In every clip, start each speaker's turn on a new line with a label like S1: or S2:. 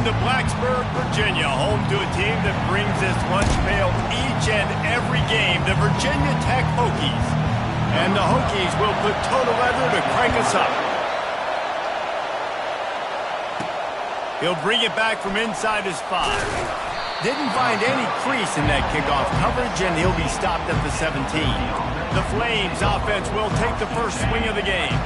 S1: to Blacksburg, Virginia, home to a team that brings this lunch pail each and every game, the Virginia Tech Hokies. And the Hokies will put total leather to crank us up. He'll bring it back from inside his 5. Didn't find any crease in that kickoff coverage, and he'll be stopped at the 17. The Flames offense will take the first swing of the game.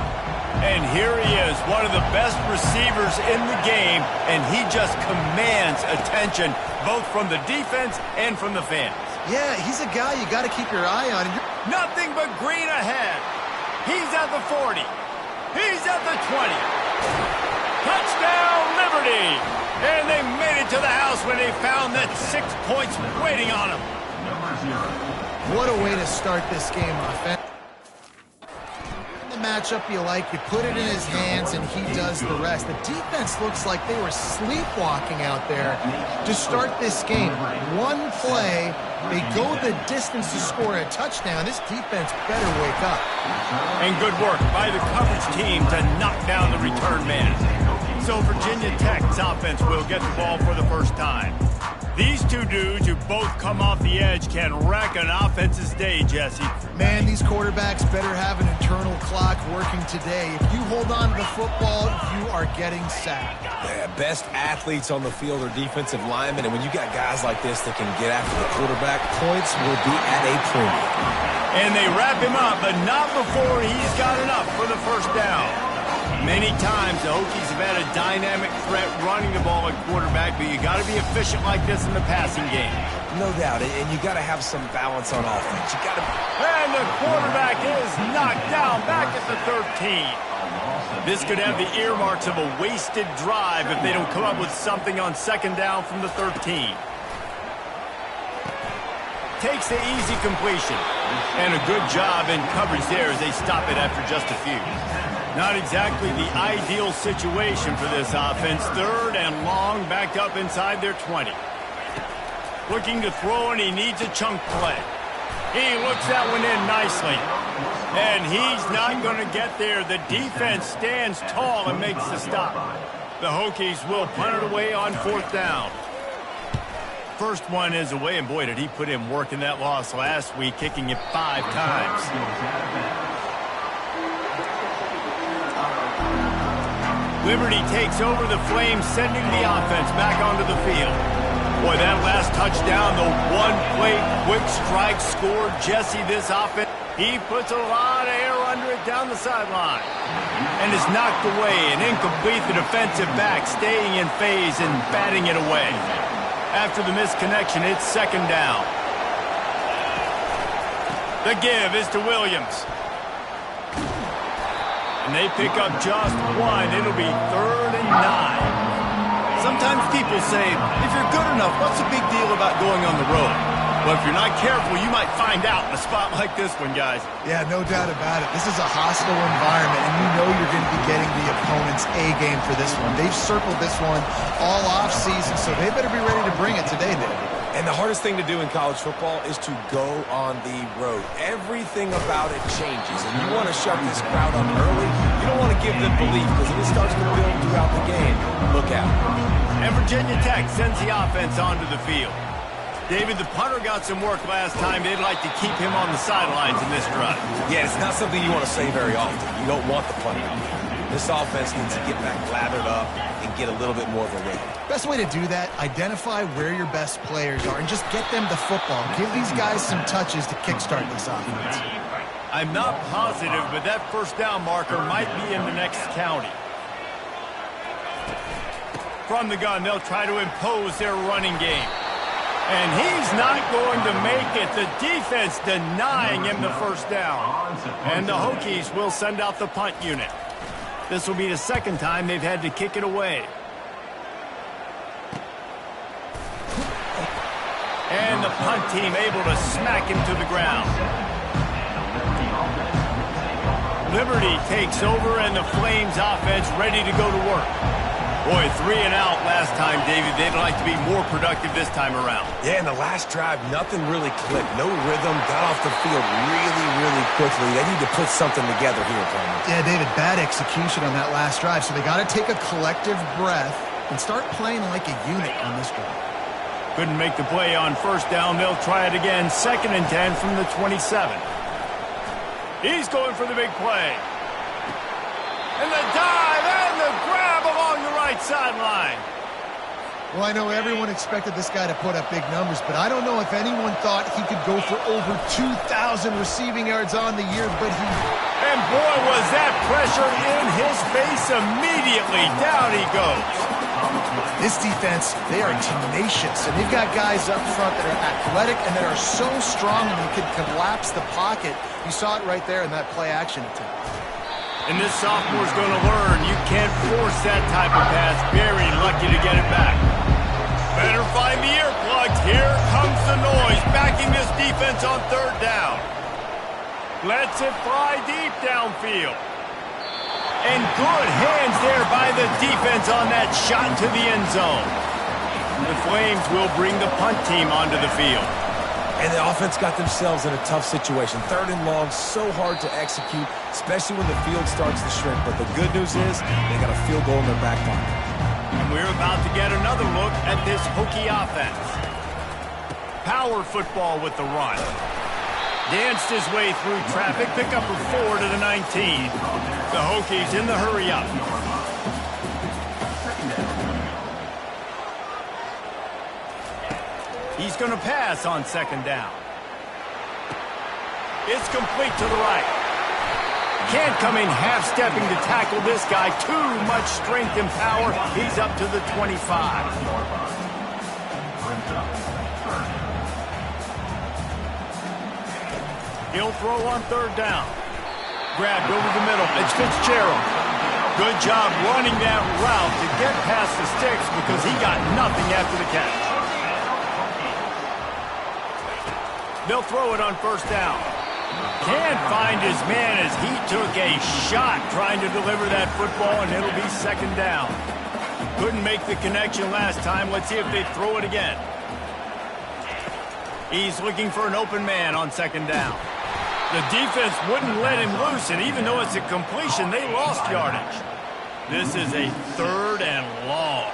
S1: And here he is, one of the best receivers in the game, and he just commands attention, both from the defense and from the fans.
S2: Yeah, he's a guy you got to keep your eye on.
S1: Nothing but green ahead. He's at the 40. He's at the 20. Touchdown, Liberty! And they made it to the house when they found that 6 points waiting on them.
S2: What a way to start this game, offense. The matchup you like, you put it in his hands, and he does the rest. The defense looks like they were sleepwalking out there to start this game. One play, they go the distance to score a touchdown. This defense better wake up.
S1: And good work by the coverage team to knock down the return man. So Virginia Tech's offense will get the ball for the first time. These two dudes who both come off the edge can wreck an offense's day, Jesse.
S2: Man, these quarterbacks better have an internal clock working today. If you hold on to the football, you are getting sacked.
S3: Yeah, best athletes on the field are defensive linemen, and when you got guys like this that can get after the quarterback, points will be at a premium.
S1: And they wrap him up, but not before he's got enough for the first down. Many times the Hokies have had a dynamic threat running the ball at quarterback, but you got to be efficient like this in the passing game.
S3: No doubt, and you got to have some balance on offense. You got to.
S1: And the quarterback is knocked down back at the 13. This could have the earmarks of a wasted drive if they don't come up with something on second down from the 13. Takes the easy completion. And a good job in coverage there as they stop it after just a few. Not exactly the ideal situation for this offense. Third and long, backed up inside their 20. Looking to throw, and he needs a chunk play. He looks that one in nicely. And he's not going to get there. The defense stands tall and makes the stop. The Hokies will punt it away on fourth down. First one is away, and boy, did he put in work in that loss last week, kicking it 5 times. Liberty takes over the Flames, sending the offense back onto the field. Boy, that last touchdown, the one-play quick strike scored Jesse this offense. He puts a lot of air under it down the sideline. And is knocked away and incomplete. The defensive back staying in phase and batting it away. After the misconnection, it's second down. The give is to Williams. And they pick up just one. It'll be 3rd and 9. Sometimes people say, if you're good enough, what's the big deal about going on the road? Well, if you're not careful, you might find out in a spot like this one, guys.
S2: Yeah, no doubt about it. This is a hostile environment, and you know you're going to be getting the opponent's A game for this one. They've circled this one all off-season, so they better be ready to bring it today, David.
S3: And the hardest thing to do in college football is to go on the road. Everything about it changes, and you want to shut this crowd up early. You don't want to give them belief, because if it starts to build throughout the game, look out.
S1: And Virginia Tech sends the offense onto the field. David, the punter got some work last time. They'd like to keep him on the sidelines in this drive.
S3: Yeah, it's not something you want to say very often. You don't want the punter. This offense needs to get back lathered up and get a little bit more of a rhythm.
S2: Best way to do that, identify where your best players are and just get them the football. Give these guys some touches to kickstart this offense.
S1: I'm not positive, but that first down marker might be in the next county. From the gun, they'll try to impose their running game. And he's not going to make it. The defense denying him the first down. And the Hokies will send out the punt unit. This will be the second time they've had to kick it away. And the punt team able to smack him to the ground. Liberty takes over, and the Flames offense ready to go to work. Boy, 3 and out last time, David. They'd like to be more productive this time around.
S3: Yeah, in the last drive, nothing really clicked. No rhythm, got off the field really quickly. They need to put something together here, Coleman.
S2: Yeah, David, bad execution on that last drive. So they got to take a collective breath, and start playing like a unit on this drive.
S1: Couldn't make the play on first down. They'll try it again. 2nd and 10 from the 27. He's going for the big play. And the dive and the grab along the right sideline.
S2: Well, I know everyone expected this guy to put up big numbers, but I don't know if anyone thought he could go for over 2,000 receiving yards on the year, but he...
S1: And boy, was that pressure in his face immediately. Down he goes.
S2: This defense, they are tenacious, and they've got guys up front that are athletic and that are so strong and they can collapse the pocket. You saw it right there in that play-action attempt.
S1: And this sophomore's going to learn you can't force that type of pass. Very lucky to get it back. Better find the earplugs. Here comes the noise, backing this defense on 3rd down. Lets it fly deep downfield. And good hands there by the defense on that shot to the end zone. The Flames will bring the punt team onto the field.
S3: And the offense got themselves in a tough situation. 3rd and long, so hard to execute, especially when the field starts to shrink. But the good news is they got a field goal in their back pocket.
S1: And we're about to get another look at this Hokie offense. Power football with the run. Danced his way through traffic, pick up a 4 to the 19. The Hokies in the hurry-up. He's going to pass on 2nd down. It's complete to the right. Can't come in half-stepping to tackle this guy. Too much strength and power. He's up to the 25. He'll throw on 3rd down. Grabbed over the middle. It's Fitzgerald. Good job running that route to get past the sticks because he got nothing after the catch. They'll throw it on 1st down. Can't find his man as he took a shot trying to deliver that football, and it'll be 2nd down. Couldn't make the connection last time. Let's see if they throw it again. He's looking for an open man on 2nd down. The defense wouldn't let him loose, and even though it's a completion, they lost yardage. This is a 3rd and long.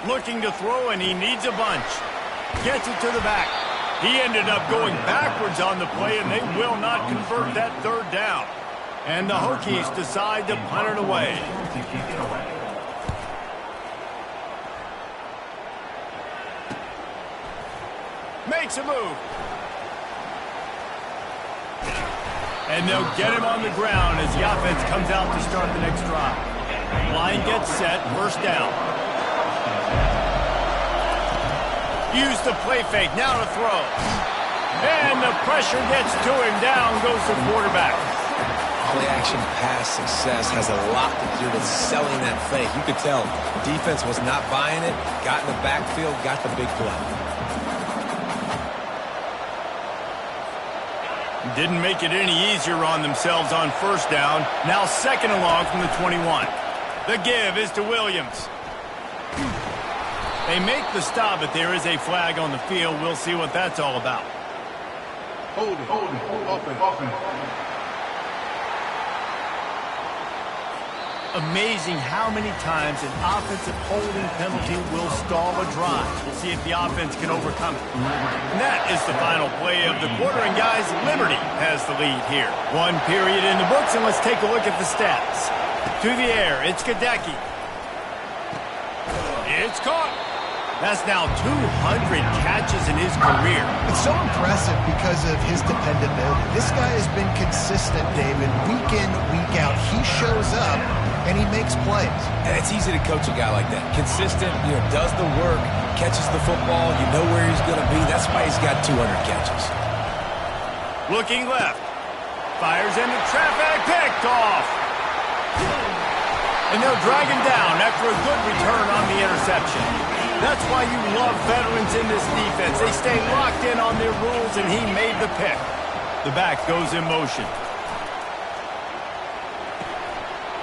S1: Looking to throw, and he needs a bunch. Gets it to the back. He ended up going backwards on the play, and they will not convert that 3rd down. And the Hokies decide to punt it away. Makes a move. And they'll get him on the ground as the offense comes out to start the next drive. Line gets set, 1st down. Use the play fake, now to throw. And the pressure gets to him, down goes the quarterback.
S3: Play-action pass success has a lot to do with selling that fake. You could tell defense was not buying it, got in the backfield, got the big play.
S1: Didn't make it any easier on themselves on 1st down. Now 2nd and long from the 21. The give is to Williams. They make the stop, but there is a flag on the field. We'll see what that's all about.
S4: Hold it, open.
S1: Amazing how many times an offensive holding penalty will stall a drive. We'll see if the offense can overcome it. And that is the final play of the quarter, and guys, Liberty has the lead here. 1 period in the books, and let's take a look at the stats. To the air, it's Gadecki. It's caught. That's now 200 catches in his career.
S2: It's so impressive because of his dependability. This guy has been consistent, David, week in, week out. He shows up, and he makes plays.
S3: And it's easy to coach a guy like that. Consistent, does the work, catches the football, you know where he's going to be. That's why he's got 200 catches.
S1: Looking left. Fires into traffic, picked off. And they'll drag him down after a good return on the interception. That's why you love veterans in this defense. They stay locked in on their rules, and he made the pick. The back goes in motion.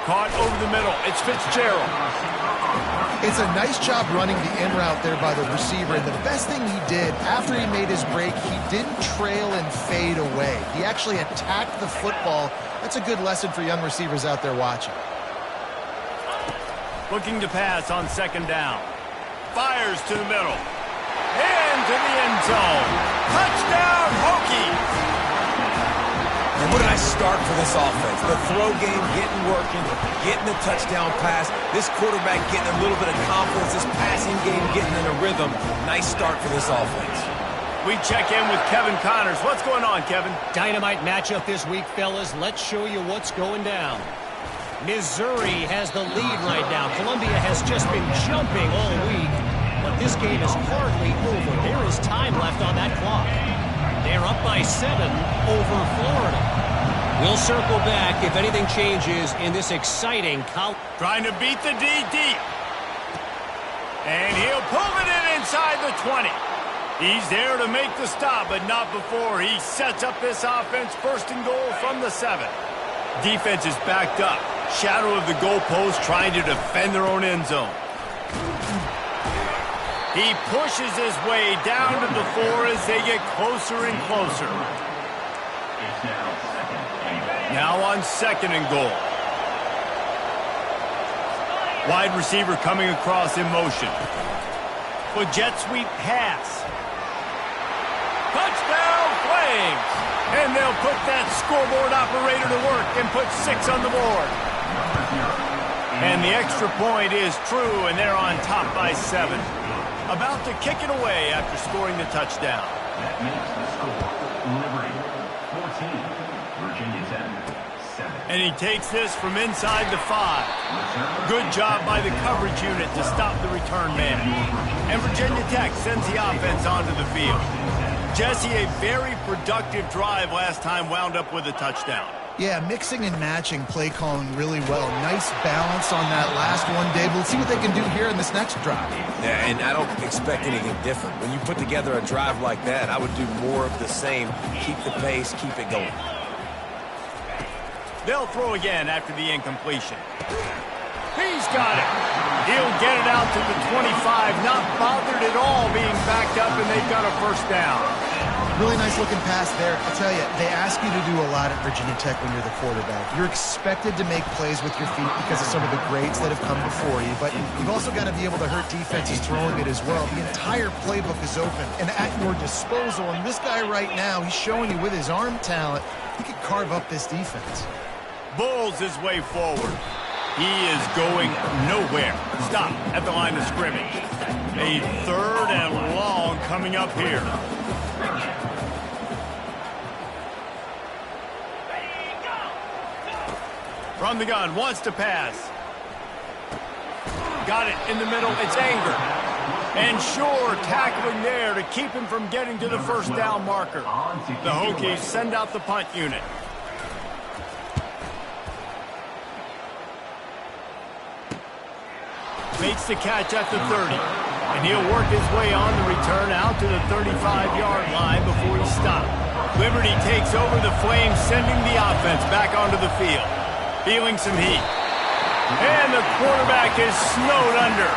S1: Caught over the middle. It's Fitzgerald.
S2: It's a nice job running the in route there by the receiver. And the best thing he did after he made his break, he didn't trail and fade away. He actually attacked the football. That's a good lesson for young receivers out there watching.
S1: Looking to pass on second down. Fires to the middle. Into the end zone. Touchdown, Hokies!
S3: And what did I start for this offense? The throw game getting working, getting the touchdown pass. This quarterback getting a little bit of confidence. This passing game getting in a rhythm. Nice start for this offense.
S1: We check in with Kevin Connors. What's going on, Kevin?
S5: Dynamite matchup this week, fellas. Let's show you what's going down. Missouri has the lead right now. Columbia has just been jumping all week, but this game is hardly over. There is time left on that clock. They're up by 7 over Florida. We'll circle back if anything changes in this exciting college.
S1: Trying to beat the D deep. And he'll pull it in inside the 20. He's there to make the stop, but not before he sets up this offense first and goal from the 7. Defense is backed up. Shadow of the goalpost trying to defend their own end zone. He pushes his way down to the 4 as they get closer and closer. Now on second and goal. Wide receiver coming across in motion. For jet sweep pass. Touchdown Flames! And they'll put that scoreboard operator to work and put 6 on the board. And the extra point is true, and they're on top by 7. About to kick it away after scoring the touchdown.
S6: That makes the score Liberty 14, Virginia Tech 7.
S1: And he takes this from inside the 5. Good job by the coverage unit to stop the return man. And Virginia Tech sends the offense onto the field. Jesse, a very productive drive last time wound up with a touchdown.
S2: Yeah, mixing and matching play calling really well. Nice balance on that last one, Dave. Let's see what they can do here in this next drive.
S3: Yeah, and I don't expect anything different. When you put together a drive like that, I would do more of the same. Keep the pace, keep it going.
S1: They'll throw again after the incompletion. He's got it. He'll get it out to the 25, not bothered at all being backed up, and they've got a first down.
S2: Really nice looking pass there. I'll tell you, they ask you to do a lot at Virginia Tech when you're the quarterback. You're expected to make plays with your feet because of some of the greats that have come before you, but you've also got to be able to hurt defenses throwing it as well. The entire playbook is open and at your disposal, and this guy right now, he's showing you with his arm talent, he could carve up this defense.
S1: Bulls his way forward. He is going nowhere. Stop at the line of scrimmage. A third and long coming up here. From the gun, wants to pass. Got it in the middle, it's Anger. And Shore tackling there to keep him from getting to the first down marker. The Hokies send out the punt unit. Makes the catch at the 30. And he'll work his way on the return out to the 35-yard line before he's stopped. Liberty takes over the Flames, sending the offense back onto the field. Feeling some heat. And the quarterback is snowed under.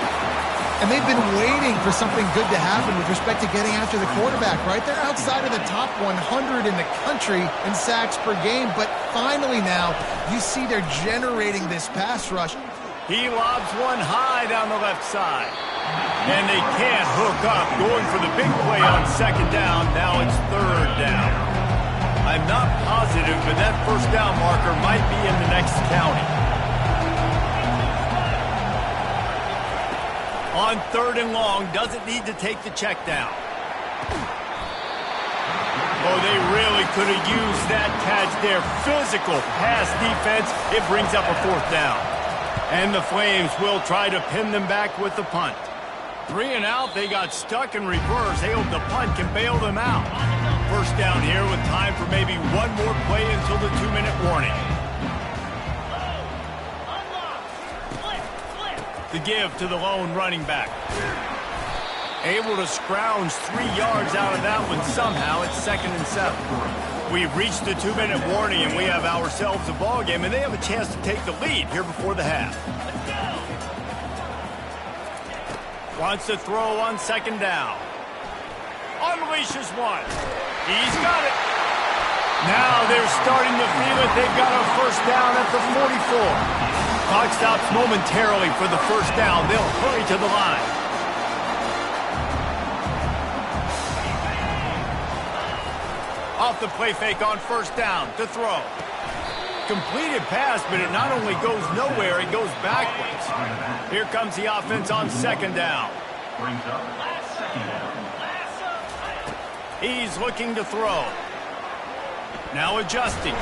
S2: And they've been waiting for something good to happen with respect to getting after the quarterback, right? They're outside of the top 100 in the country in sacks per game, but finally now you see they're generating this pass rush.
S1: He lobs one high down the left side. And they can't hook up, going for the big play on second down. Now it's third down. I'm not positive, but that first down marker might be in the next county. On third and long, doesn't need to take the check down. Oh, they really could have used that catch there. Physical pass defense. It brings up a fourth down. And the Flames will try to pin them back with the punt. 3 and out, they got stuck in reverse. They hope the punt can bail them out. First down here with time for maybe one more play until the 2-minute warning. The give to the lone running back. Able to scrounge 3 yards out of that one somehow. It's 2nd and 7. We've reached the 2-minute warning, and we have ourselves a ball game, and they have a chance to take the lead here before the half. Wants to throw on second down. Unleashes one. He's got it. Now they're starting to feel it. They've got a first down at the 44. Clock stops momentarily for the first down. They'll hurry to the line. Off the play fake on first down to throw. Completed pass, but it not only goes nowhere, it goes backwards. Here comes the offense on second down.
S6: Brings up second down.
S1: He's looking to throw. Now adjusting.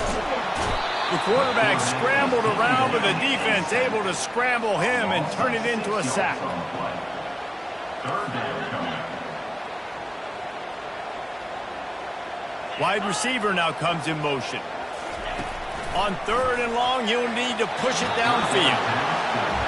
S1: The quarterback scrambled around, but the defense able to scramble him and turn it into a sack.
S6: Third down coming up.
S1: Wide receiver now comes in motion. On third and long, you'll need to push it downfield.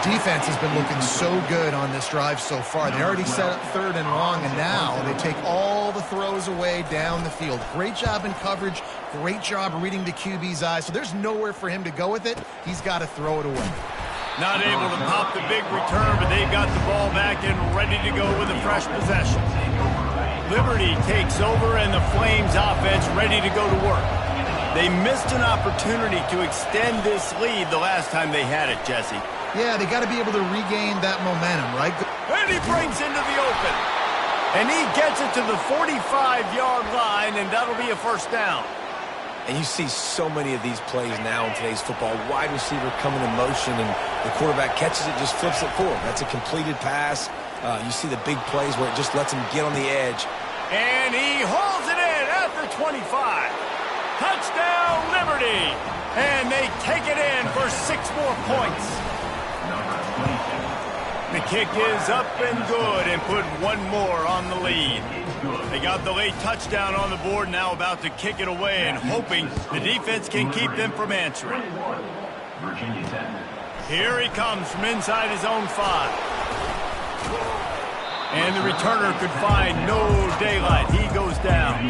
S2: Defense has been looking so good on this drive so far. They already set up third and long, and now they take all the throws away down the field. Great job in coverage. Great job reading the QB's eyes. So there's nowhere for him to go with it. He's got to throw it away.
S1: Not able to pop the big return, but they got the ball back and ready to go with a fresh possession. Liberty takes over, and the Flames offense ready to go to work. They missed an opportunity to extend this lead the last time they had it, Jesse.
S2: Yeah, they got to be able to regain that momentum, right?
S1: And he brings into the open. And he gets it to the 45-yard line, and that'll be a first down.
S3: And you see so many of these plays now in today's football. Wide receiver coming in motion, and the quarterback catches it, just flips it forward. That's a completed pass. You see the big plays where it just lets him get on the edge.
S1: And he holds it in at the 25. Touchdown, Liberty. And they take it in for 6 more points. The kick is up and good and put one more on the lead. They got the late touchdown on the board, now about to kick it away and hoping the defense can keep them from answering.
S6: Virginia Tech.
S1: Here he comes from inside his own 5. And the returner could find no daylight. He goes down.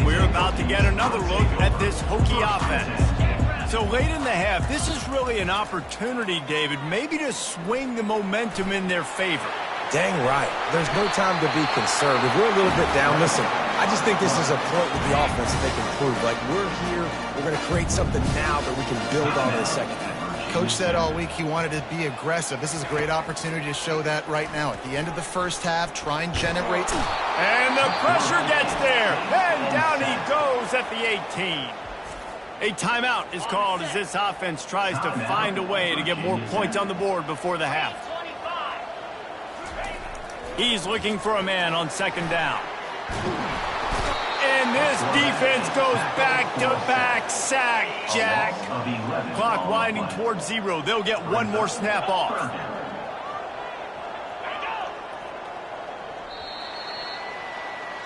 S1: We're about to get another look at this Hokie offense. So late in the half, this is really an opportunity, David, maybe to swing the momentum in their favor.
S3: Dang right. There's no time to be concerned. If we're a little bit down, listen, I just think this is a point with the offense that they can prove. Like, we're here, we're going to create something now that we can build on in the second half.
S2: Coach said all week he wanted to be aggressive. This is a great opportunity to show that right now. At the end of the first half, try and generate.
S1: And the pressure gets there. And down he goes at the 18. A timeout is called as this offense tries to find a way to get more points on the board before the half. He's looking for a man on second down. And this defense goes back-to-back sack, Jack. Clock winding towards 0. They'll get one more snap off.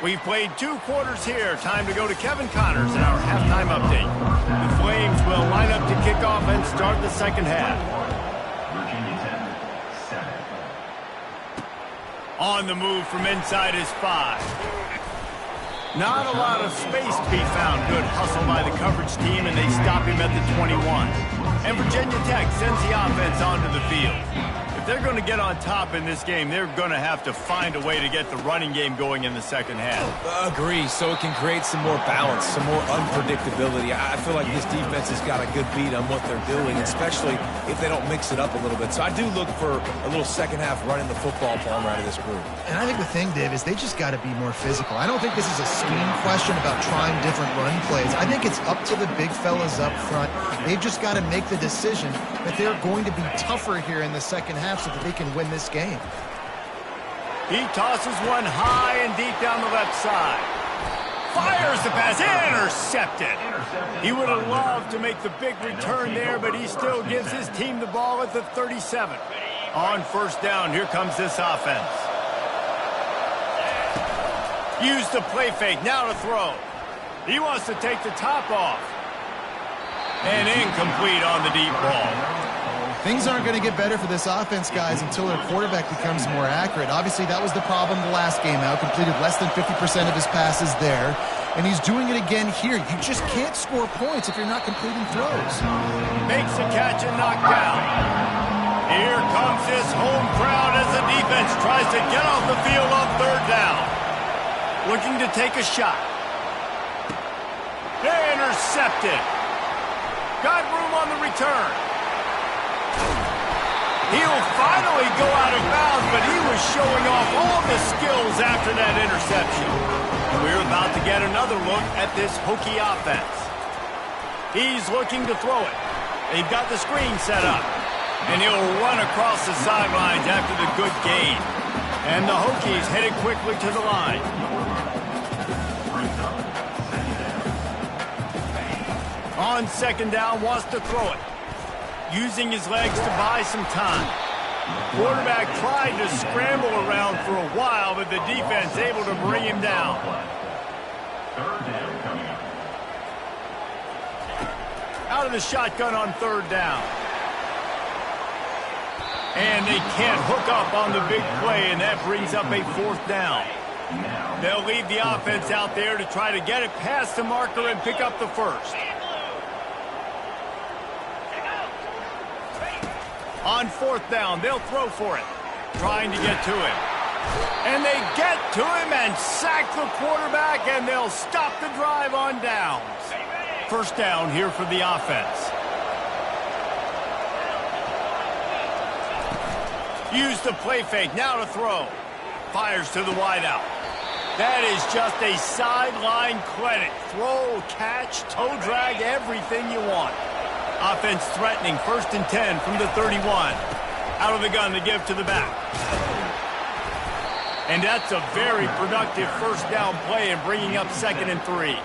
S1: We've played 2 quarters here. Time to go to Kevin Connors in our halftime update. The Flames will line up to kick off and start the second half.
S6: Virginia Tech, 7.
S1: On the move from inside his 5. Not a lot of space to be found. Good hustle by the coverage team, and they stop him at the 21. And Virginia Tech sends the offense onto the field. If they're going to get on top in this game, they're going to have to find a way to get the running game going in the second half.
S3: Agree, so it can create some more balance, some more unpredictability. I feel like this defense has got a good beat on what they're doing, especially if they don't mix it up a little bit. So I do look for a little second half running the football palm out of this group.
S2: And I think the thing, Dave, is they just got to be more physical. I don't think this is a scheme question about trying different run plays. I think it's up to the big fellas up front. They've just got to make the decision that they're going to be tougher here in the second half so that they can win this game.
S1: He tosses one high and deep down the left side. Fires the pass, intercepted. He would have loved to make the big return there, but he still gives his team the ball at the 37. On first down, here comes this offense. Use the play fake, now to throw. He wants to take the top off. And incomplete on the deep ball.
S2: Things aren't going to get better for this offense, guys, until their quarterback becomes more accurate. Obviously, that was the problem the last game out. Completed less than 50% of his passes there. And he's doing it again here. You just can't score points if you're not completing throws.
S1: Makes the catch and knocked down. Here comes this home crowd as the defense tries to get off the field on third down. Looking to take a shot. Intercepted. Got room on the return. He'll finally go out of bounds, but he was showing off all the skills after that interception. We're about to get another look at this Hokie offense. He's looking to throw it. They've got the screen set up. And he'll run across the sidelines after the good gain. And the Hokies headed quickly to the line. On second down, wants to throw it. Using his legs to buy some time. Quarterback tried to scramble around for a while, but the defense able to bring him down.
S6: Third down coming up.
S1: Out of the shotgun on third down. And they can't hook up on the big play, and that brings up a fourth down. They'll leave the offense out there to try to get it past the marker and pick up the first. On fourth down, they'll throw for it, trying to get to him. And they get to him and sack the quarterback, and they'll stop the drive on downs. First down here for the offense. Use the play fake, now to throw. Fires to the wideout. That is just a sideline clinic. Throw, catch, toe drag, everything you want. Offense threatening, 1st and 10 from the 31. Out of the gun to give to the back. And that's a very productive first down play and bringing up 2nd and 3.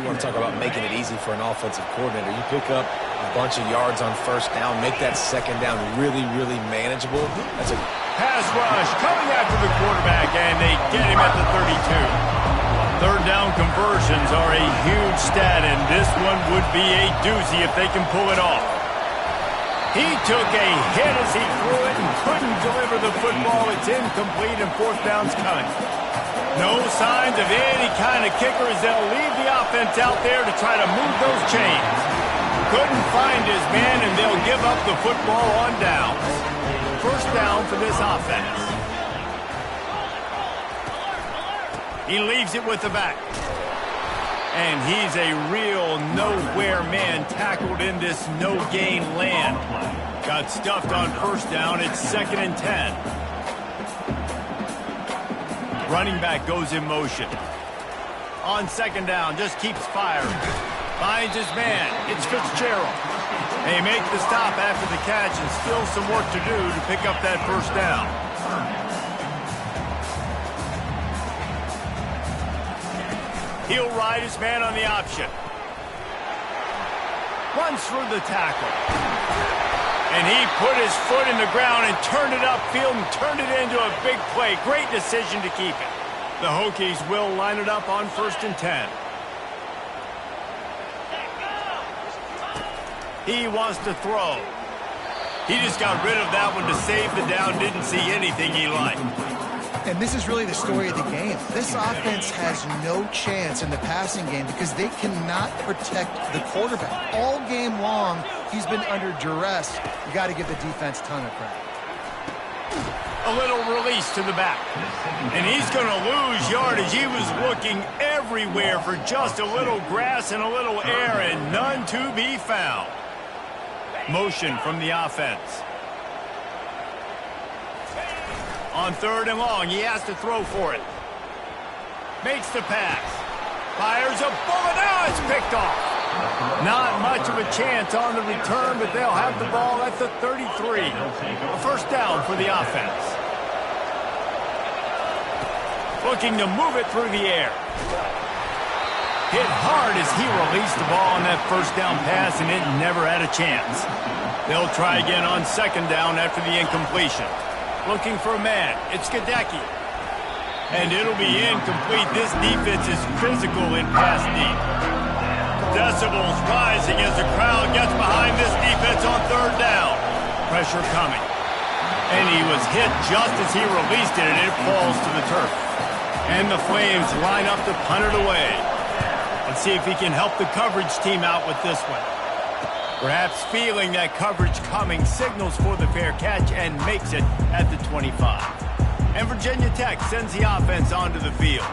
S3: You want to talk about making it easy for an offensive coordinator. You pick up a bunch of yards on first down, make that second down really, really manageable. That's a
S1: pass rush coming after the quarterback, and they get him at the 32. Third down conversions are a huge stat, and this one would be a doozy if they can pull it off. He took a hit as he threw it and couldn't deliver the football. It's incomplete, and fourth down's coming. No signs of any kind of kicker as they'll leave the offense out there to try to move those chains. Couldn't find his man, and they'll give up the football on downs. First down for this offense. He leaves it with the back. And he's a real nowhere man tackled in this no-gain land. Got stuffed on first down. It's 2nd and 10. Running back goes in motion. On second down, just keeps firing. Finds his man. It's Fitzgerald. They make the stop after the catch, and still some work to do to pick up that first down. He'll ride his man on the option. Runs through the tackle. And he put his foot in the ground and turned it upfield and turned it into a big play. Great decision to keep it. The Hokies will line it up on 1st and 10. He wants to throw. He just got rid of that one to save the down. Didn't see anything he liked.
S2: And this is really the story of the game. This offense has no chance in the passing game because they cannot protect the quarterback. All game long, he's been under duress. You got to give the defense a ton of credit.
S1: A little release to the back. And he's going to lose yardage. He was looking everywhere for just a little grass and a little air, and none to be found. Motion from the offense. On 3rd and long, he has to throw for it. Makes the pass. Fires a bullet. Now it's picked off. Not much of a chance on the return, but they'll have the ball at the 33. A first down for the offense. Looking to move it through the air. Hit hard as he released the ball on that first down pass, and it never had a chance. They'll try again on second down after the incompletion. Looking for a man. It's Gadecki. And it'll be incomplete. This defense is physical in pass deep. Decibels rising as the crowd gets behind this defense on 3rd down. Pressure coming. And he was hit just as he released it, and it falls to the turf. And the Flames line up to punt it away. Let's see if he can help the coverage team out with this one. Perhaps feeling that coverage coming, signals for the fair catch and makes it at the 25. And Virginia Tech sends the offense onto the field.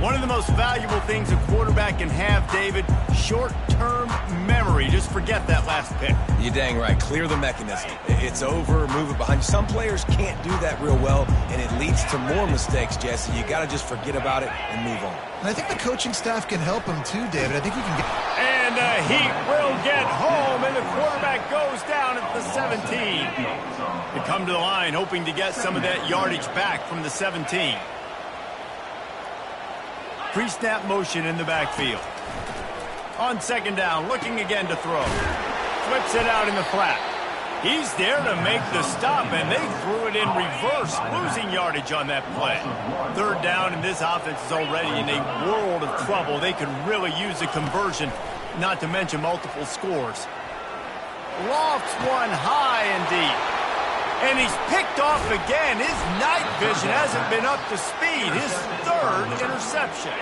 S1: One of the most valuable things a quarterback can have, David, short-term memory. Just forget that last pick.
S3: You're dang right. Clear the mechanism. It's over, move it behind you. Some players can't do that real well, and it leads to more mistakes, Jesse. You got to just forget about it and move on.
S2: And I think the coaching staff can help him too, David. I think he can get...
S1: And Heat will get home, and the quarterback goes down at the 17. They come to the line hoping to get some of that yardage back from the 17. Pre-snap motion in the backfield. On second down, looking again to throw. Flips it out in the flat. He's there to make the stop, and they threw it in reverse, losing yardage on that play. Third down, and this offense is already in a world of trouble. They could really use a conversion, not to mention multiple scores. Lofts one high and deep. And he's picked off again. His night vision hasn't been up to speed. His third interception.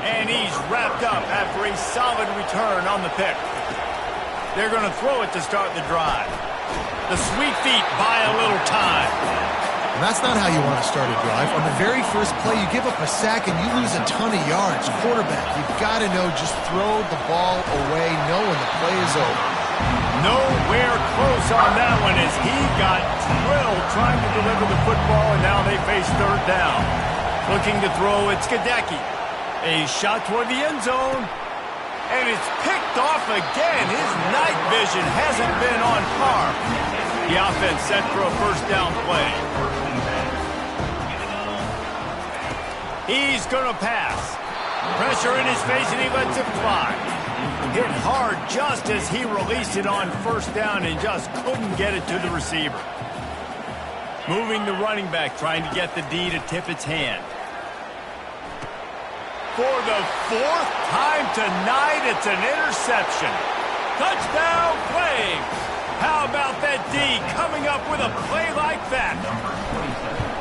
S1: And he's wrapped up after a solid return on the pick. They're going to throw it to start the drive. The sweet feet buy a little time.
S2: And that's not how you want to start a drive. On the very first play, you give up a sack and you lose a ton of yards. Quarterback, you've got to know, just throw the ball away knowing the play is over.
S1: Nowhere close on that one as he got drilled trying to deliver the football, and now they face third down. Looking to throw, it's Gadecki. A shot toward the end zone, and it's picked off again. His night vision hasn't been on par. The offense set for a first down play. He's going to pass. Pressure in his face, and he lets it fly. Hit hard just as he released it on first down and just couldn't get it to the receiver. Moving the running back, trying to get the D to tip its hand. For the fourth time tonight, it's an interception. Touchdown, Flames! How about that D coming up with a play like that?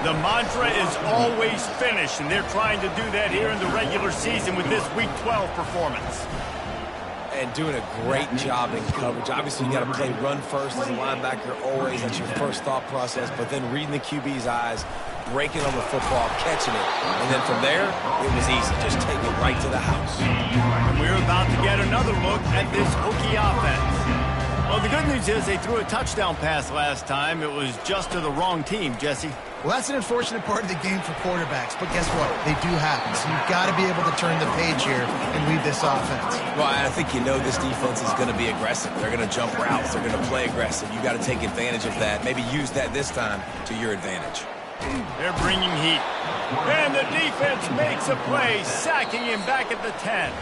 S1: The mantra is always finish, and they're trying to do that here in the regular season with this Week 12 performance.
S3: And doing a great job in coverage. Obviously, you got to play run first as a linebacker always. That's your first thought process. But then reading the QB's eyes, breaking on the football, catching it. And then from there, it was easy. Just take it right to the house.
S1: And we're about to get another look at this Hokie offense. Well, the good news is they threw a touchdown pass last time. It was just to the wrong team, Jesse.
S2: Well, that's an unfortunate part of the game for quarterbacks, but guess what? They do happen, so you've got to be able to turn the page here and lead this offense.
S3: Well, I think you know this defense is going to be aggressive. They're going to jump routes. They're going to play aggressive. You got to take advantage of that. Maybe use that this time to your advantage.
S1: They're bringing heat. And the defense makes a play, sacking him back at the 10.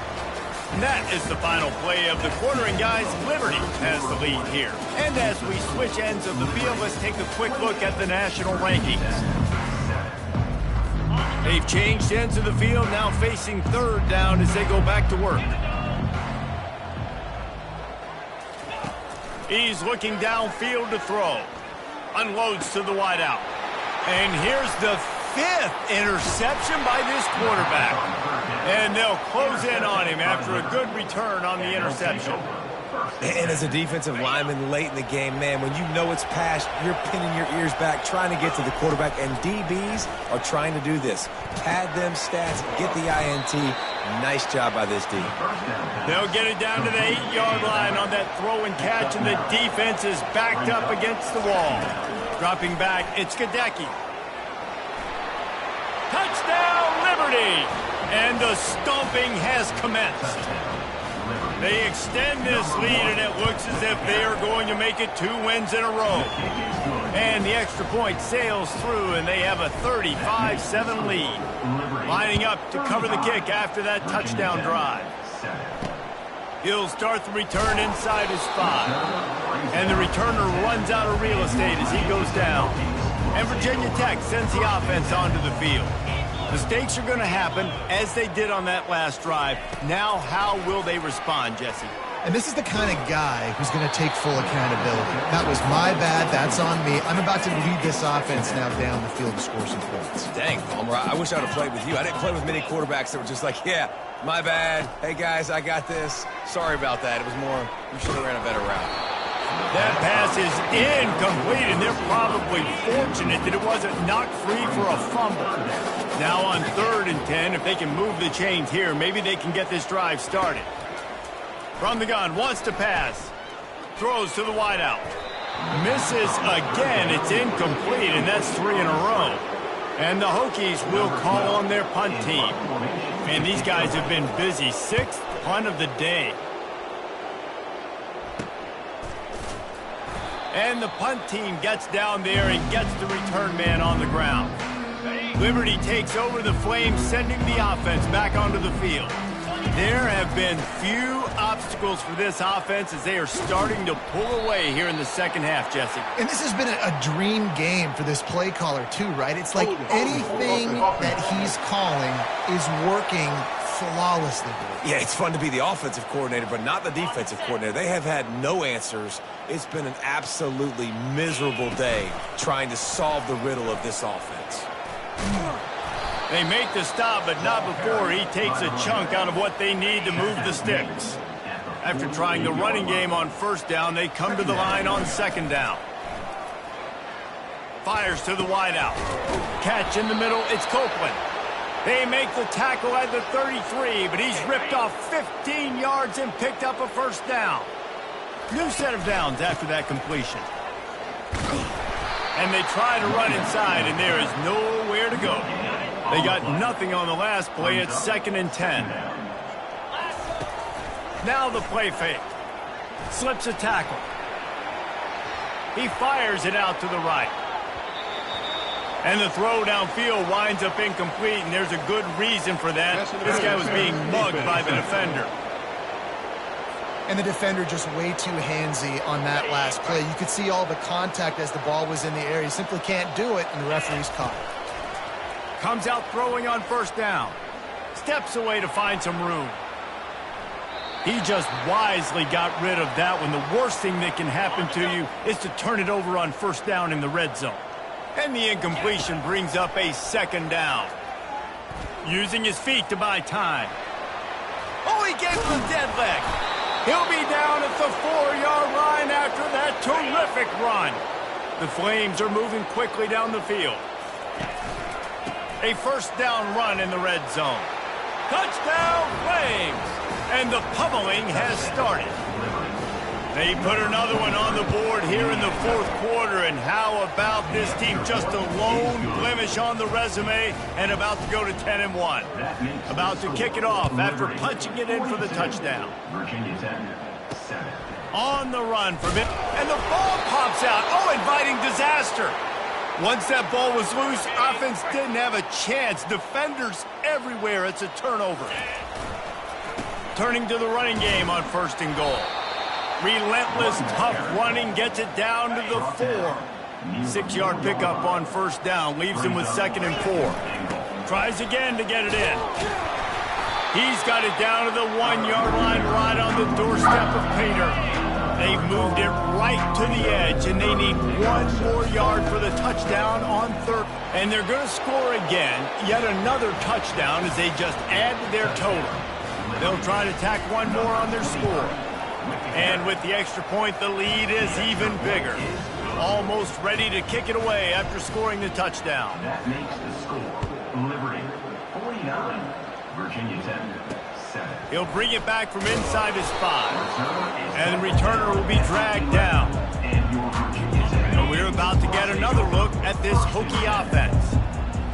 S1: And that is the final play of the quarter, and guys, Liberty has the lead here. And as we switch ends of the field, let's take a quick look at the national rankings. They've changed ends of the field, now facing third down as they go back to work. He's looking downfield to throw. Unloads to the wideout. And here's the fifth interception by this quarterback. And they'll close in on him after a good return on the interception.
S3: And as a defensive lineman late in the game, man, when you know it's past, you're pinning your ears back, trying to get to the quarterback. And DBs are trying to do this. Pad them stats, get the INT. Nice job by this D.
S1: They'll get it down to the 8-yard line on that throw and catch, and the defense is backed up against the wall. Dropping back, it's Gadecki. Touchdown, Liberty! And the stomping has commenced. They extend this lead, and it looks as if they are going to make it 2 wins in a row. And the extra point sails through, and they have a 35-7 lead. Lining up to cover the kick after that touchdown drive. He'll start the return inside his 5. And the returner runs out of real estate as he goes down. And Virginia Tech sends the offense onto the field. Mistakes are going to happen, as they did on that last drive. Now, how will they respond, Jesse?
S2: And this is the kind of guy who's going to take full accountability. That was my bad. That's on me. I'm about to lead this offense now down the field to score some points.
S3: Dang, Palmer, I wish I would have played with you. I didn't play with many quarterbacks that were just like, yeah, my bad. Hey, guys, I got this. Sorry about that. It was more, you should have ran a better route.
S1: That pass is incomplete, and they're probably fortunate that it wasn't knocked free for a fumble. Now on 3rd and 10, if they can move the chains here, maybe they can get this drive started. From the gun, wants to pass. Throws to the wideout. Misses again. It's incomplete, and that's 3 in a row. And the Hokies will call on their punt team. Man, these guys have been busy. 6th punt of the day. And the punt team gets down there and gets the return man on the ground. Liberty takes over the Flames, sending the offense back onto the field. There have been few obstacles for this offense as they are starting to pull away here in the second half, Jesse.
S2: And this has been a dream game for this play caller too, right? It's like anything that he's calling is working flawlessly.
S3: Yeah, it's fun to be the offensive coordinator, but not the defensive coordinator. They have had no answers. It's been an absolutely miserable day trying to solve the riddle of this offense.
S1: They make the stop, but not before he takes a chunk out of what they need to move the sticks. After trying the running game on 1st down, they come to the line on 2nd down. Fires to the wideout. Catch in the middle, it's Copeland. They make the tackle at the 33, but he's ripped off 15 yards and picked up a 1st down. New set of downs after that completion. And they try to run inside, and there is nowhere to go. They got nothing on the last play. It's 2nd and 10. Now the play fake. Slips a tackle. He fires it out to the right. And the throw downfield winds up incomplete, and there's a good reason for that. This guy was being mugged by the defender.
S2: And the defender just way too handsy on that last play. You could see all the contact as the ball was in the air. He simply can't do it, and the referee's caught it.
S1: Comes out throwing on 1st down. Steps away to find some room. He just wisely got rid of that one. The worst thing that can happen to you is to turn it over on 1st down in the red zone. And the incompletion brings up a 2nd down. Using his feet to buy time. Oh, he gave him a dead leg. He'll be down at the 4-yard line after that terrific run. The Flames are moving quickly down the field. A 1st down run in the red zone. Touchdown, Flames! And the pummeling has started. They put another one on the board here in the 4th quarter, and how about this team? Just a lone blemish on the resume and about to go to 10-1. About to kick it off after punching it in for the touchdown.
S6: Virginia Tech, 7.
S1: On the run from it, and the ball pops out. Oh, inviting disaster. Once that ball was loose, offense didn't have a chance. Defenders everywhere. It's a turnover. Turning to the running game on 1st and goal. Relentless, tough running gets it down to the 4. 6-yard pickup on 1st down. Leaves him with 2nd and 4. Tries again to get it in. He's got it down to the 1-yard line right on the doorstep of Pater. They've moved it right to the edge, and they need 1 more yard for the touchdown on 3rd. And they're going to score again, yet another touchdown as they just add to their total. They'll try to tack 1 more on their score. And with the extra point, the lead is even bigger. Almost ready to kick it away after scoring the touchdown.
S6: That makes the score Liberty 49, Virginia Tech 7.
S1: He'll bring it back from inside his 5. And the returner will be dragged down. And we're about to get another look at this Hokie offense.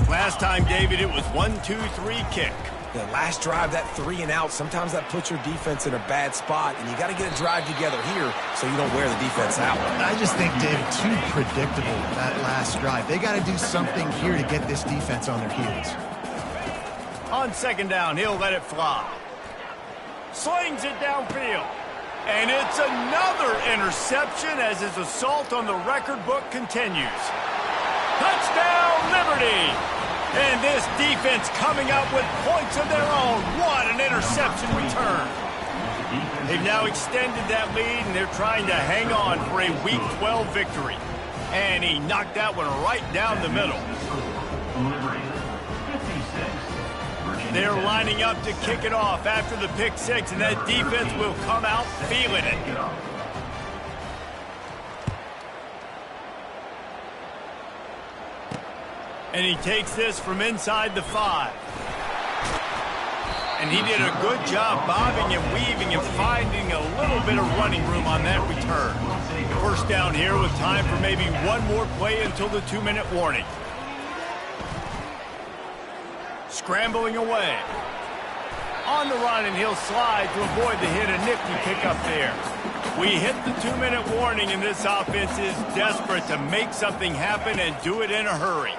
S1: Last time, David, it was 1-2-3 kick.
S3: The last drive, that 3 and out, sometimes that puts your defense in a bad spot, and you got to get a drive together here so you don't wear the defense out.
S2: I just think, David, too predictable, that last drive. They got to do something here to get this defense on their heels.
S1: On 2nd down, he'll let it fly. Slings it downfield. And it's another interception as his assault on the record book continues. Touchdown, Liberty! And this defense coming up with points of their own. What an interception return. They've now extended that lead, and they're trying to hang on for a Week 12 victory. And he knocked that one right down the middle. They're lining up to kick it off after the pick 6, and that defense will come out feeling it. And he takes this from inside the 5. And he did a good job bobbing and weaving and finding a little bit of running room on that return. First down here with time for maybe one more play until the 2-minute warning. Scrambling away. On the run, and he'll slide to avoid the hit. A nifty pickup there. We hit the 2-minute warning, and this offense is desperate to make something happen and do it in a hurry.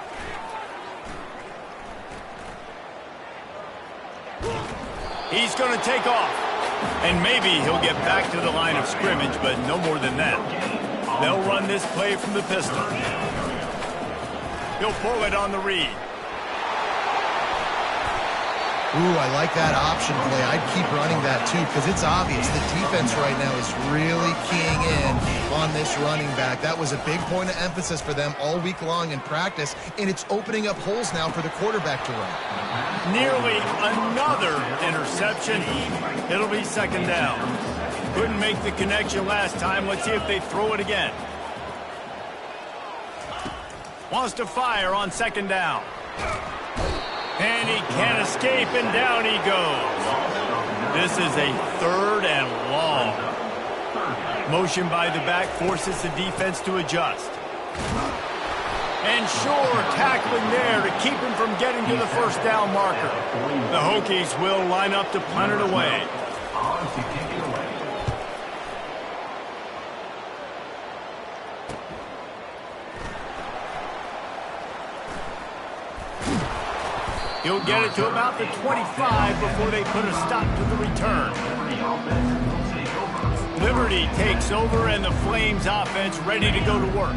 S1: He's going to take off. And maybe he'll get back to the line of scrimmage, but no more than that. They'll run this play from the pistol. He'll pull it on the read.
S2: Ooh, I like that option play. I'd keep running that too because it's obvious the defense right now is really keying in on this running back. That was a big point of emphasis for them all week long in practice, and it's opening up holes now for the quarterback to run.
S1: Nearly another interception. It'll be second down. Couldn't make the connection last time. Let's see if they throw it again. Wants to fire on second down. And he can't escape, and down he goes. This is a 3rd and long. Motion by the back forces the defense to adjust. And sure, tackling there to keep him from getting to the first down marker. The Hokies will line up to punt it away. He'll get it to about the 25 before they put a stop to the return. Liberty takes over, and the Flames offense ready to go to work.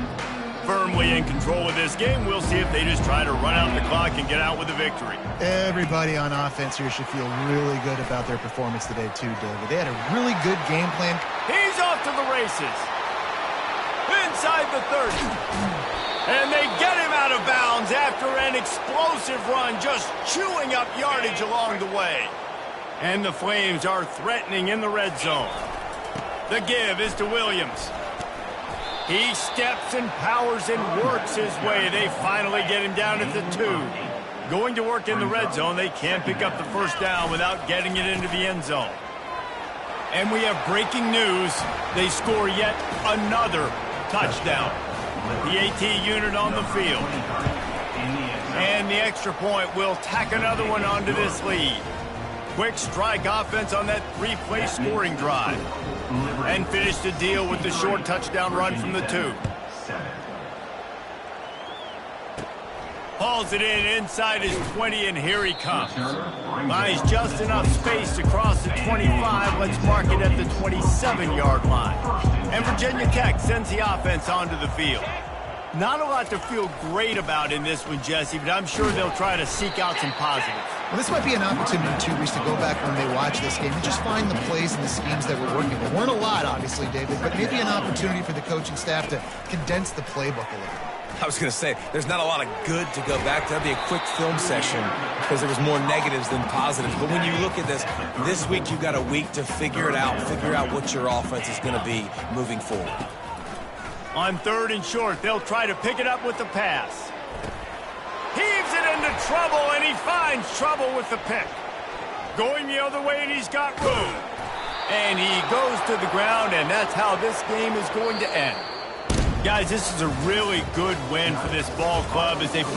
S1: Firmly in control of this game. We'll see if they just try to run out the clock and get out with a victory.
S2: Everybody on offense here should feel really good about their performance today too, David. They had a really good game plan.
S1: He's off to the races. Inside the 30. And they get him out of bounds after an explosive run, just chewing up yardage along the way. And the Flames are threatening in the red zone. The give is to Williams. He steps and powers and works his way. They finally get him down at the 2. Going to work in the red zone, they can't pick up the first down without getting it into the end zone. And we have breaking news. They score yet another touchdown. The AT unit on the field. And the extra point will tack another one onto this lead. Quick strike offense on that 3-play scoring drive. And finish the deal with the short touchdown run from the 2. Hauls it in inside his 20, and here he comes. Buys just enough space to cross the 25. Let's mark it at the 27-yard line. And Virginia Tech sends the offense onto the field. Not a lot to feel great about in this one, Jesse, but I'm sure they'll try to seek out some positives.
S2: Well, this might be an opportunity, too, Reese, to go back when they watch this game and just find the plays and the schemes that were working. There weren't a lot, obviously, David, but maybe an opportunity for the coaching staff to condense the playbook a little.
S3: I was going to say, there's not a lot of good to go back to. That'd be a quick film session because there was more negatives than positives. But when you look at this week you've got a week to figure it out, figure out what your offense is going to be moving forward.
S1: On 3rd and short, they'll try to pick it up with the pass. Heaves it into trouble, and he finds trouble with the pick. Going the other way, and he's got room. And he goes to the ground, and that's how this game is going to end. Guys, this is a really good win for this ball club as they put